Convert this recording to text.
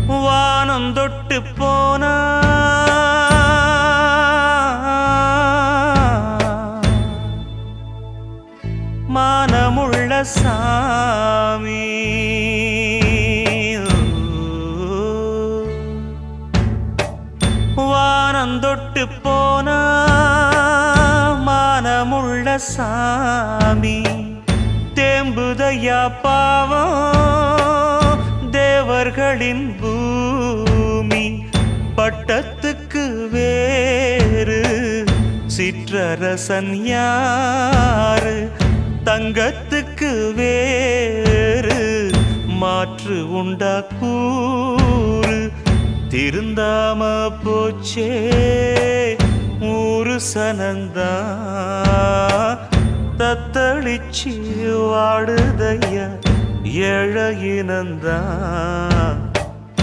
வானம் தொட்டு போனா மானமுள்ள சாமி வானம் தொட்டு போனா மானமுள்ள சாமி தேம்புதையா பாவம் தேவர்களின் பூமி பட்டத்துக்கு வேறு சிற்றரசன் யாரு தங்கத்துக்கு வேறு மாற்று உண்டா கூறு திருந்தாம போச்சே ஊரு சனந்தா தத்தளிச்சு வாடுதையா ஏழையினந்தான்